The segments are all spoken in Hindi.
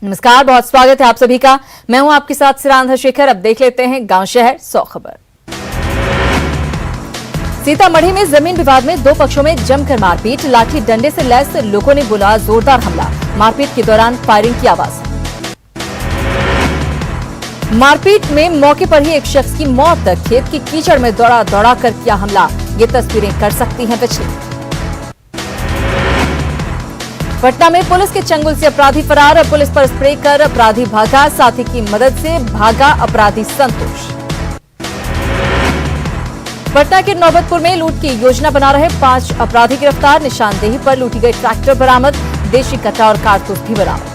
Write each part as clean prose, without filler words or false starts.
नमस्कार, बहुत स्वागत है आप सभी का। मैं हूं आपके साथ सिरांधा शेखर। अब देख लेते हैं गांव शहर 100 खबर। सीतामढ़ी में जमीन विवाद में दो पक्षों में जमकर मारपीट, लाठी डंडे से लैस लोगों ने बोला जोरदार हमला। मारपीट के दौरान फायरिंग की आवाज। मारपीट में मौके पर ही एक शख्स की मौत, खेत की कीचड़ में दौड़ा दौड़ा कर किया हमला। ये तस्वीरें कर सकती हैं विचलित। पटना में पुलिस के चंगुल से अपराधी फरार, पुलिस पर स्प्रे कर अपराधी भागा, साथी की मदद से भागा अपराधी संतोष। पटना के नौबतपुर में लूट की योजना बना रहे 5 अपराधी गिरफ्तार, निशानदेही पर लूटी गई ट्रैक्टर बरामद, देशी कट्टा और कारतूस भी बरामद।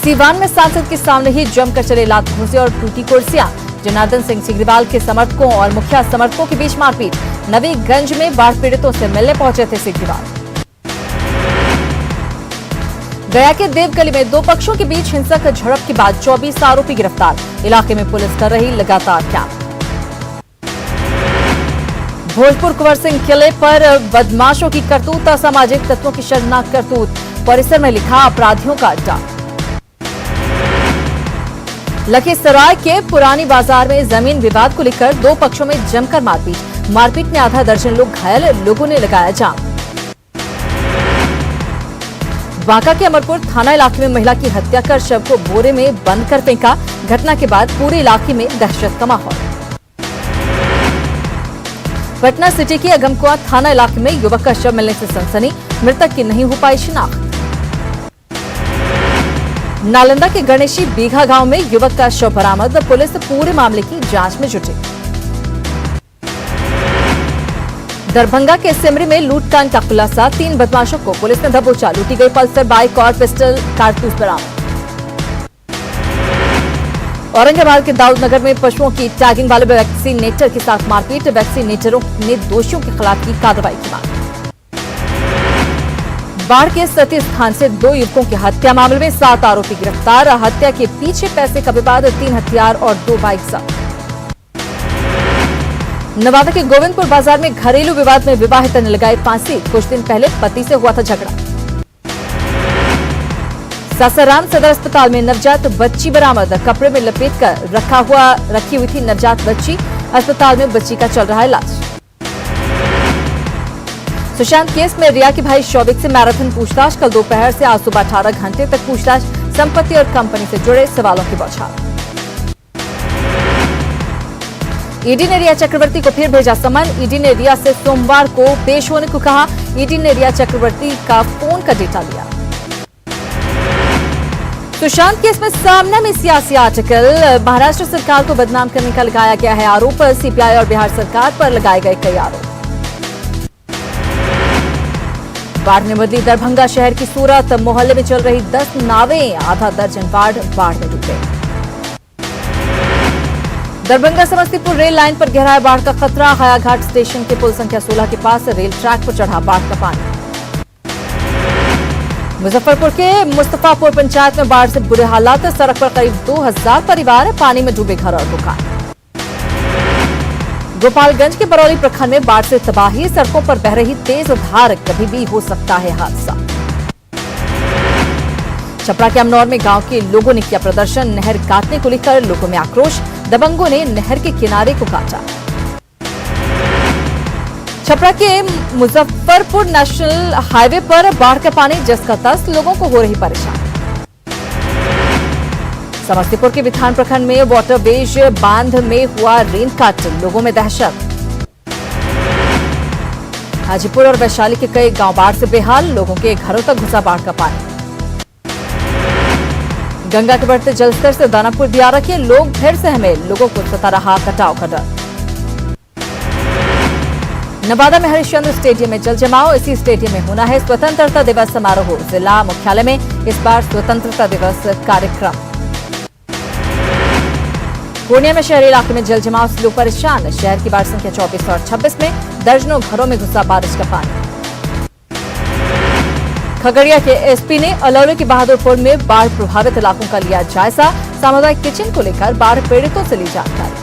सीवान में सांसद के सामने ही जमकर चले लात घूंसे और टूटी कुर्सियां, जनार्दन सिंह सिग्रीवाल के समर्थकों और मुखिया समर्थकों के बीच मारपीट। नवीगंज में बाढ़ पीड़ितों से मिलने पहुंचे थे सिग्रीवाल। गया के देवगली में दो पक्षों के बीच हिंसक झड़प के बाद 24 आरोपी गिरफ्तार, इलाके में पुलिस कर रही लगातार कैंप। भोजपुर कुंवर सिंह किले पर बदमाशों की करतूत, असामाजिक तत्वों की शर्मनाक करतूत, परिसर में लिखा अपराधियों का अड्डा। लखीसराय के पुरानी बाजार में जमीन विवाद को लेकर दो पक्षों में जमकर मारपीट में आधा दर्जन लोग घायल, लोगों ने लगाया जाम। बांका के अमरपुर थाना इलाके में महिला की हत्या कर शव को बोरे में बंद कर फेंका। घटना के बाद पूरे इलाके में दहशत का माहौल। पटना सिटी के अगमकुआं थाना इलाके में युवक का शव मिलने से सनसनी, मृतक की नहीं हो पाई शिनाख्त। नालंदा के गणेशी बीघा गांव में युवक का शव बरामद, पुलिस पूरे मामले की जांच में जुटी। दरभंगा के सिमरी में लूटकांड का खुलासा, 3 बदमाशों को पुलिस ने दबोचा, लूटी गई पल्सर बाइक और पिस्टल कारतूस बरामद। औरंगाबाद के दाऊदनगर में पशुओं की टैगिंग वाले वैक्सीनेटर के साथ मारपीट, वैक्सीनेटरों ने दोषियों के खिलाफ की कार्रवाई की मांग। बाढ़ के सती स्थान से 2 युवकों की हत्या मामले में 7 आरोपी गिरफ्तार, हत्या के पीछे पैसे का विवाद, 3 हथियार और 2 बाइक जब्त। नवादा के गोविंदपुर बाजार में घरेलू विवाद में विवाहिता ने लगाई फांसी, कुछ दिन पहले पति से हुआ था झगड़ा। सासाराम सदर अस्पताल में नवजात बच्ची बरामद, कपड़े में लपेटकर रखी हुई थी नवजात बच्ची, अस्पताल में बच्ची का चल रहा है इलाज। सुशांत केस में रिया के भाई शौविक से मैराथन पूछताछ, कल दोपहर से आज सुबह 18 घंटे तक पूछताछ, संपत्ति और कंपनी से जुड़े सवालों की बौछार। ईडी ने रिया चक्रवर्ती को फिर भेजा समन, ईडी ने रिया से सोमवार को पेश होने को कहा, ईडी ने रिया चक्रवर्ती का फोन का डेटा लिया। सुशांत केस में सामने में सियासी आर्टिकल, महाराष्ट्र सरकार को बदनाम करने का लगाया गया है आरोप, सीपीआई और बिहार सरकार पर लगाए गए कई आरोप। बाढ़ ने बदली दरभंगा शहर की सूरत, मोहल्ले में चल रही 10 नावें, आधा दर्जन बाढ़ में डूब गए। दरभंगा समस्तीपुर रेल लाइन पर गहराया बाढ़ का खतरा, हायाघाट स्टेशन के पुल संख्या 16 के पास रेल ट्रैक पर चढ़ा बाढ़ का पानी। मुजफ्फरपुर के मुस्तफापुर पंचायत में बाढ़ से बुरे हालात, सड़क पर करीब 2000 परिवार, पानी में डूबे घर और दुकान। गोपालगंज के बरौली प्रखंड में बाढ़ से तबाही, सड़कों पर बह रही तेज धार, कभी भी हो सकता है हादसा। छपरा के अमनौर में गांव के लोगों ने किया प्रदर्शन, नहर काटने को लेकर लोगों में आक्रोश, दबंगों ने नहर के किनारे को काटा। छपरा के मुजफ्फरपुर नेशनल हाईवे पर बाढ़ का पानी जस का तस, लोगों को हो रही परेशानी। समस्तीपुर के विधान प्रखंड में वाटरवेज बांध में हुआ रेन कट, लोगों में दहशत। हाजीपुर और वैशाली के कई गांव बाढ़ से बेहाल, लोगों के घरों तक घुसा बाढ़ का पानी। गंगा के बढ़ते जलस्तर से दानापुर दियारा के लोग फिर सहमे, लोगों को सता रहा कटाव का डर। नवादा में हरिश्चंद्र स्टेडियम में जल जमाव, इसी स्टेडियम में होना है स्वतंत्रता दिवस समारोह, जिला मुख्यालय में इस बार स्वतंत्रता दिवस कार्यक्रम। पूर्णिया में शहरी इलाके में जल जमाव से लोग परेशान, शहर की वार्ड संख्या 24 और 26 में दर्जनों घरों में घुसा बारिश का पानी। खगड़िया के एसपी ने अलौली के बहादुरपुर में बाढ़ प्रभावित इलाकों का लिया जायजा, सामुदायिक किचन को लेकर बाढ़ पीड़ितों से ली जानकारी।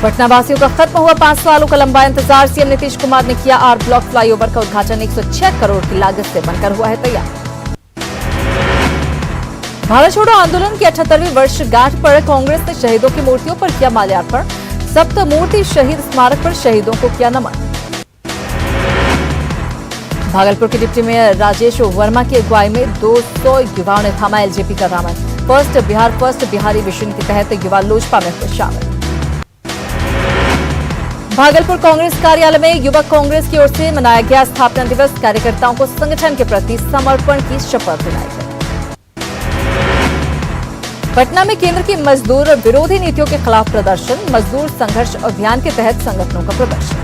पटना वासियों का खत्म हुआ 5 सालों का लंबा इंतजार। सीएम नीतीश कुमार ने किया आर ब्लॉक फ्लाईओवर का उद्घाटन। 106 करोड़ की लागत से बनकर हुआ है तैयार। भारत छोड़ो आंदोलन की 78वीं वर्षगांठ पर कांग्रेस ने शहीदों की मूर्तियों पर किया माल्यार्पण। सप्तमूर्ति शहीद स्मारक पर शहीदों को किया नमन। भागलपुर के डिप्टी मेयर राजेश वर्मा की अगुवाई में 200 युवाओं ने थामा एलजेपी का दामन। फर्स्ट बिहारी मिशन के तहत युवा लोजपा में हुए शामिल। भागलपुर कांग्रेस कार्यालय में युवक कांग्रेस की ओर से मनाया गया स्थापना दिवस। कार्यकर्ताओं को संगठन के प्रति समर्पण की शपथ दिलाई गई। पटना में केंद्र की मजदूर विरोधी नीतियों के खिलाफ प्रदर्शन। मजदूर संघर्ष अभियान के तहत संगठनों का प्रदर्शन।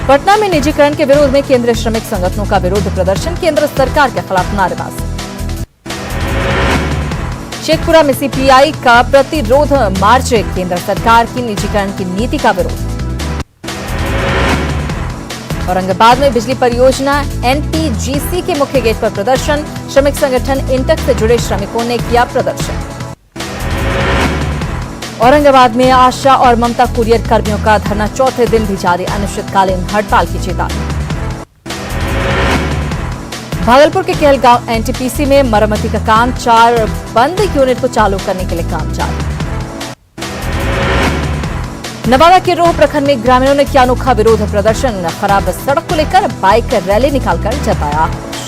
पटना में निजीकरण के विरोध में केंद्रीय श्रमिक संगठनों का विरोध प्रदर्शन। केंद्र सरकार के खिलाफ नारेबाजी। शेखपुरा में सीपीआई का प्रतिरोध मार्च। केंद्र सरकार की निजीकरण की नीति का विरोध। औरंगाबाद में बिजली परियोजना एनपीजीसी के मुख्य गेट पर प्रदर्शन। श्रमिक संगठन इंटक से जुड़े श्रमिकों ने किया प्रदर्शन। औरंगाबाद में आशा और ममता कुरियर कर्मियों का धरना चौथे दिन भी जारी। अनिश्चितकालीन हड़ताल की चेतावनी। भागलपुर के कहलगांव एनटीपीसी में मरम्मती का काम। 4 बंद यूनिट को चालू करने के लिए काम जारी। नवादा के रोह प्रखंड में ग्रामीणों ने किया अनोखा विरोध प्रदर्शन। खराब सड़क को लेकर बाइक रैली निकालकर जताया आक्रोश।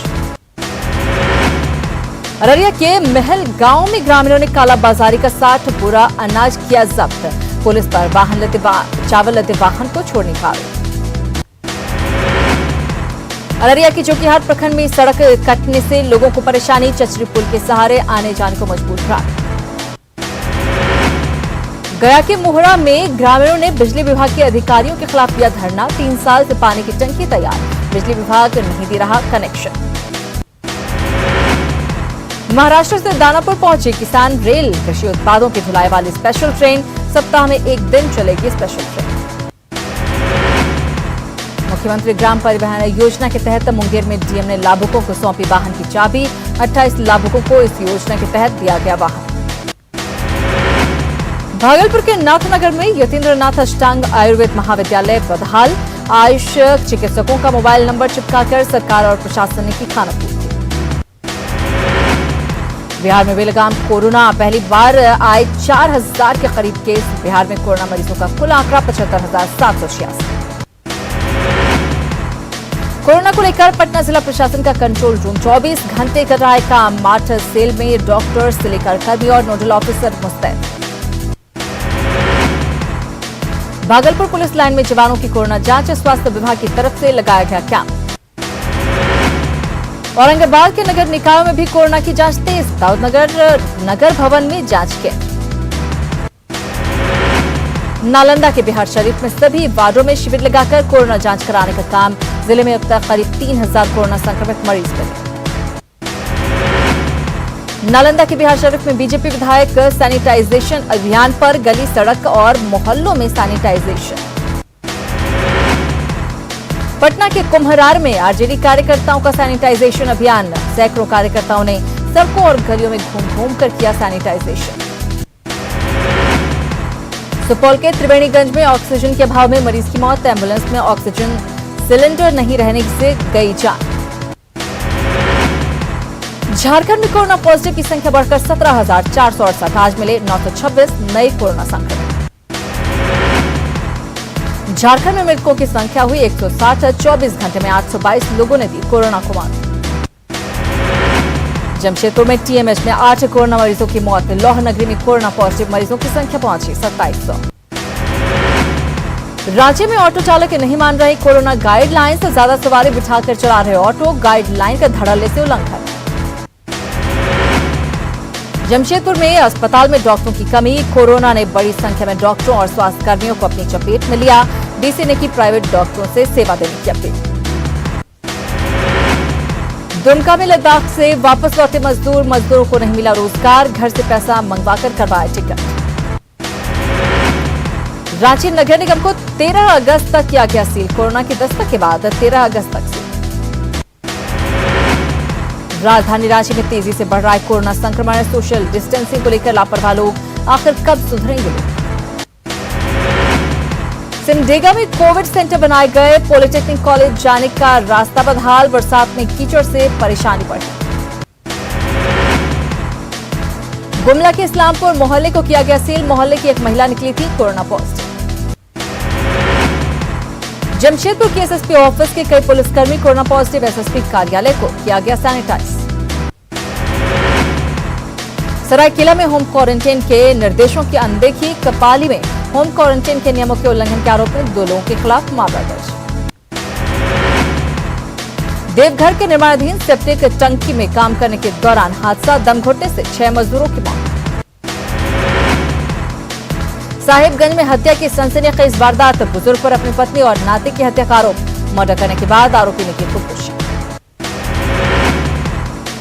अररिया के महल गांव में ग्रामीणों ने कालाबाजारी का 60 बोरा अनाज किया जब्त। पुलिस पर चावल लदे वाहन को छोड़ने का आरोप। अररिया के जोकीहाट प्रखंड में सड़क कटने से लोगों को परेशानी। चचरी पुल के सहारे आने जाने को मजबूर करा। गया के मोहरा में ग्रामीणों ने बिजली विभाग के अधिकारियों के खिलाफ किया धरना। 3 साल से पानी की टंकी तैयार, बिजली विभाग नहीं दे रहा कनेक्शन। महाराष्ट्र से दानापुर पहुंचे किसान रेल। कृषि उत्पादों की ढुलाई वाली स्पेशल ट्रेन। सप्ताह में 1 दिन चलेगी स्पेशल ट्रेन। मुख्यमंत्री ग्राम परिवहन योजना के तहत मुंगेर में डीएम ने लाभुकों को सौंपी वाहन की चाबी। 28 लाभुकों को इस योजना के तहत दिया गया वाहन। भागलपुर के नाथनगर में यतीन्द्रनाथ अष्टांग आयुर्वेद महाविद्यालय बदहाल। आयुष चिकित्सकों का मोबाइल नंबर चिपकाकर सरकार और प्रशासन ने की खानापूर्ति। बिहार में बेलगाम कोरोना। पहली बार आए 4000 के करीब केस। बिहार में कोरोना मरीजों का कुल आंकड़ा 75,786। कोरोना को लेकर पटना जिला प्रशासन का कंट्रोल रूम 24 घंटे कर रहा है काम। मार्ट सेल में डॉक्टर से लेकर कर्मी और नोडल ऑफिसर मुस्तैद। भागलपुर पुलिस लाइन में जवानों की कोरोना जांच। स्वास्थ्य विभाग की तरफ से लगाया गया कैंप। औरंगाबाद के नगर निकायों में भी कोरोना की जांच तेज। दाऊदनगर नगर भवन में जांच किट। नालंदा के बिहार शरीफ में सभी वार्डों में शिविर लगाकर कोरोना जांच कराने का काम। जिले में अब तक करीब 3000 कोरोना संक्रमित मरीज मिले। नालंदा के बिहार शरीफ में बीजेपी विधायक सैनिटाइजेशन अभियान पर गली सड़क और मोहल्लों में सैनिटाइजेशन। पटना के कुम्हरार में आरजेडी कार्यकर्ताओं का सैनिटाइजेशन अभियान। सैकड़ों कार्यकर्ताओं ने सड़कों और गलियों में घूम कर किया सैनिटाइजेशन। सुपौल के त्रिवेणीगंज में ऑक्सीजन के अभाव में मरीज की मौत। एम्बुलेंस में ऑक्सीजन सिलेंडर नहीं रहने से गई जान। झारखंड में कोरोना पॉजिटिव की संख्या बढ़कर 17,468। आज मिले 926 नए कोरोना संक्रमित। झारखंड में मृतकों की संख्या हुई 160। 24 घंटे में 822 लोगों ने दी कोरोना को मात। जमशेदपुर में टीएमएच में 8 कोरोना मरीजों की मौत। लौह नगरी में कोरोना पॉजिटिव मरीजों की संख्या पहुंची 2700। राज्य में ऑटो चालक नहीं मान रहे कोरोना गाइडलाइन से। ज्यादा सवारी बिठाकर चला रहे ऑटो। गाइडलाइन का धड़ल्ले से उल्लंघन। जमशेदपुर में अस्पताल में डॉक्टरों की कमी। कोरोना ने बड़ी संख्या में डॉक्टरों और स्वास्थ्य कर्मियों को अपनी चपेट में लिया। डीसी ने की प्राइवेट डॉक्टरों से सेवा देने की अपील। दुमका में लद्दाख से वापस लौटे मजदूरों को नहीं मिला रोजगार। घर से पैसा मंगवाकर करवाया टिकट। रांची नगर निगम को 13 अगस्त तक किया गया सील। कोरोना की दस्तक के बाद 13 अगस्त तक सील। राजधानी रांची में तेजी से बढ़ रहा है कोरोना संक्रमण। सोशल डिस्टेंसिंग को लेकर लापरवाह लोग। आखिर कब सुधरेंगे लोग? सिमडेगा में कोविड सेंटर बनाए गए, पॉलिटेक्निक कॉलेज जाने का रास्ता बदहाल, बरसात में कीचड़ से परेशानी बढ़ी। गुमला के इस्लामपुर मोहल्ले को किया गया सील, मोहल्ले की एक महिला निकली थी कोरोना पॉजिटिव। जमशेदपुर के एसएसपी ऑफिस के कई पुलिसकर्मी कोरोना पॉजिटिव, एसएसपी कार्यालय को किया गया सैनिटाइज। सरायकेला में होम क्वारंटाइन के निर्देशों की अनदेखी, कपाली में होम क्वारंटाइन के नियमों के उल्लंघन के आरोप में 2 लोगों के खिलाफ मामला दर्ज। देवघर के निर्माणाधीन सेप्टिक टंकी में काम करने के दौरान हादसा, दम घुटने से 6 मजदूरों की मौत। साहिबगंज में हत्या की सनसनीखेज वारदात, बुजुर्ग पर अपनी पत्नी और नाते की हत्या का आरोप, मर्डर करने के बाद आरोपी ने की खुदकुशी।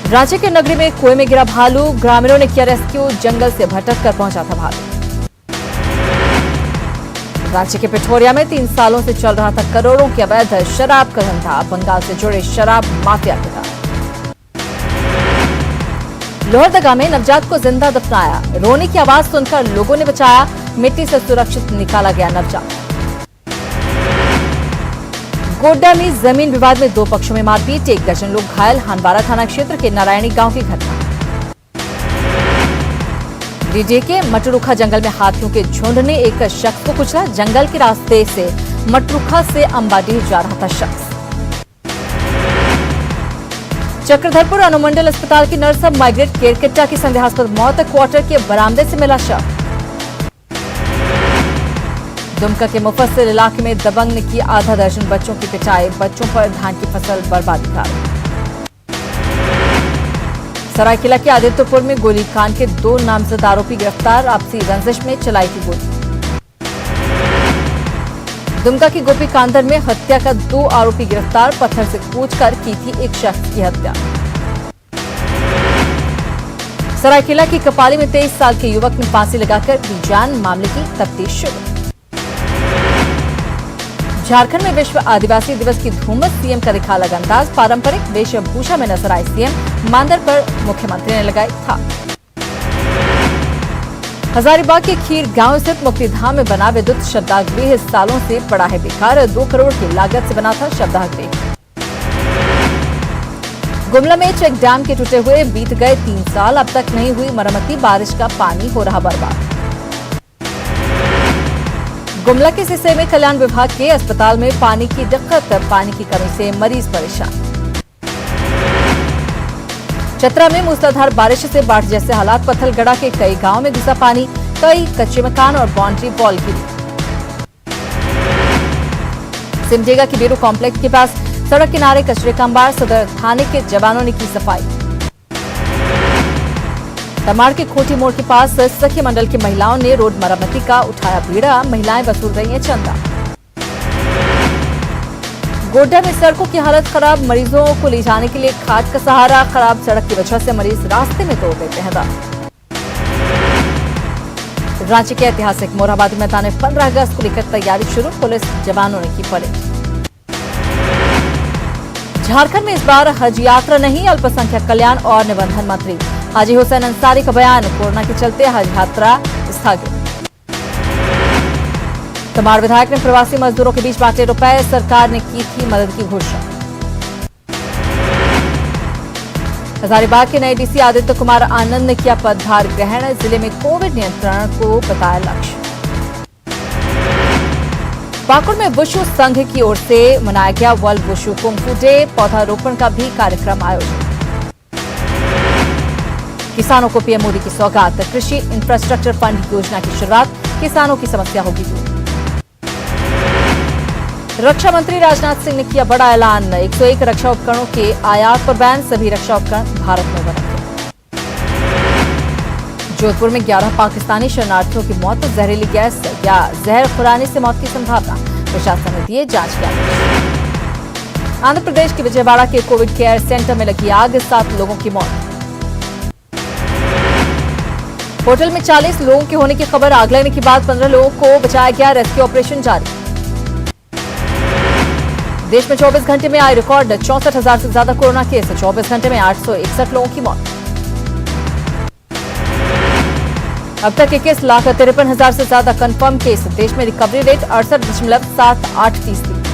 रांची के नगरी में कुएं में गिरा भालू, ग्रामीणों ने किया रेस्क्यू, जंगल से भटक कर पहुंचा था भालू। रांची के पिठोरिया में 3 सालों से चल रहा था करोड़ों की अवैध शराब का धंधा, बंगाल से जुड़े शराब माफिया के साथ। लोहरदगा में नवजात को जिंदा दफनाया, रोने की आवाज सुनकर लोगों ने बचाया, मिट्टी से सुरक्षित निकाला गया नवजात। गोड्डा में जमीन विवाद में 2 पक्षों में मारपीट, 1 दर्जन लोग घायल, हानबारा थाना क्षेत्र के नारायणी गांव की घटना। डीजे के मटरूखा जंगल में हाथियों के झुंड ने एक शख्स को कुचला, जंगल के रास्ते से मटरूखा से अंबाडीह जा रहा था शख्स। चक्रधरपुर अनुमंडल अस्पताल की नर्स अब माइग्रेट केरकेट्टा की संदेहास्पद मौत, क्वार्टर के बरामदे से मिला शव। दुमका के मुफस्सिल इलाके में दबंग ने की आधा दर्जन बच्चों की पिटाई, बच्चों पर धान की फसल बर्बादी का आरोप। सरायकेला के आदित्यपुर में गोलीकांड के 2 नामजद आरोपी गिरफ्तार, आपसी रंजिश में चलाई थी गोली। दुमका की गोपी कांदर में हत्या का 2 आरोपी गिरफ्तार, पत्थर से कूचकर की थी एक शख्स की हत्या। सरायकेला की कपाली में 23 साल के युवक ने फांसी लगाकर दी जान, मामले की तफ्तीश शुरू। झारखंड में विश्व आदिवासी दिवस की धूम, सीएम का दिखा अलग अंदाज, पारंपरिक वेशभूषा में नजर आए सीएम, मानदर पर मुख्यमंत्री ने लगाई था। हजारीबाग के खीर गांव स्थित मुक्तिधाम में बना विद्युत शब्दागृह सालों से पड़ा है बेकार, 2 करोड़ की लागत से बना था शब्दागृह। गुमला में चेक डैम के टूटे हुए बीत गए 3 साल, अब तक नहीं हुई मरम्मती, बारिश का पानी हो रहा बर्बाद। गुमला के सिसे में कल्याण विभाग के अस्पताल में पानी की दिक्कत, पानी की कमी से मरीज परेशान। चतरा में मूसलाधार बारिश से बाढ़ जैसे हालात, पत्थलगड़ा के कई गांवों में घुसा पानी, कई कच्चे मकान और बाउंड्री वॉल गिरी। सिमडेगा के बीरू कॉम्प्लेक्स के पास सड़क किनारे कचरे का अंबार, सदर थाने के जवानों ने की सफाई। तमाड़ के खोटी मोड़ के पास सखी मंडल की महिलाओं ने रोड मरम्मती का उठाया बीड़ा, महिलाएं वसूल रही हैं चंदा। गोड्डा में सड़कों की हालत खराब, मरीजों को ले जाने के लिए खाट का सहारा, खराब सड़क की वजह से मरीज रास्ते में तोड़ देते हैं दम। रांची के ऐतिहासिक मोरहाबादी मैदान में 15 अगस्त को लेकर तैयारी शुरू, पुलिस जवानों ने की परेड। झारखंड में इस बार हज यात्रा नहीं, अल्पसंख्यक कल्याण और निबंधन मंत्री हाजी हुसैन अंसारी का बयान, कोरोना के चलते हज यात्रा स्थगित। तमाड़ विधायक ने प्रवासी मजदूरों के बीच बांटे रुपए, सरकार ने की थी मदद की घोषणा। हजारीबाग के नए डीसी आदित्य कुमार आनंद ने किया पदभार ग्रहण, जिले में कोविड नियंत्रण को बताया लक्ष्य। पाकुड़ में वुशु संघ की ओर से मनाया गया वर्ल्ड वुशु कुंफू डे, पौधारोपण का भी कार्यक्रम आयोजित। किसानों को पीएम मोदी की सौगात, कृषि इंफ्रास्ट्रक्चर फंड योजना की शुरुआत, किसानों की समस्या होगी दूर। रक्षा मंत्री राजनाथ सिंह ने किया बड़ा ऐलान, 101 रक्षा उपकरणों के आयात पर बैन, सभी रक्षा उपकरण भारत में बनेंगे। जोधपुर में 11 पाकिस्तानी शरणार्थियों की मौत, जहरीली गैस या जहर खुराने से मौत की संभावना, प्रशासन ने दिए जांच के आदेश। आंध्र प्रदेश के विजयवाड़ा के कोविड केयर सेंटर में लगी आग, 7 लोगों की मौत। होटल में 40 लोगों के होने की खबर, आग लगने के बाद 15 लोगों को बचाया गया, रेस्क्यू ऑपरेशन जारी। देश में 24 घंटे में आए रिकॉर्ड 64,000 से ज्यादा कोरोना केस, 24 घंटे में 861 लोगों की मौत। अब तक 21,53,000 से ज्यादा कंफर्म केस। देश में रिकवरी रेट 68.78%।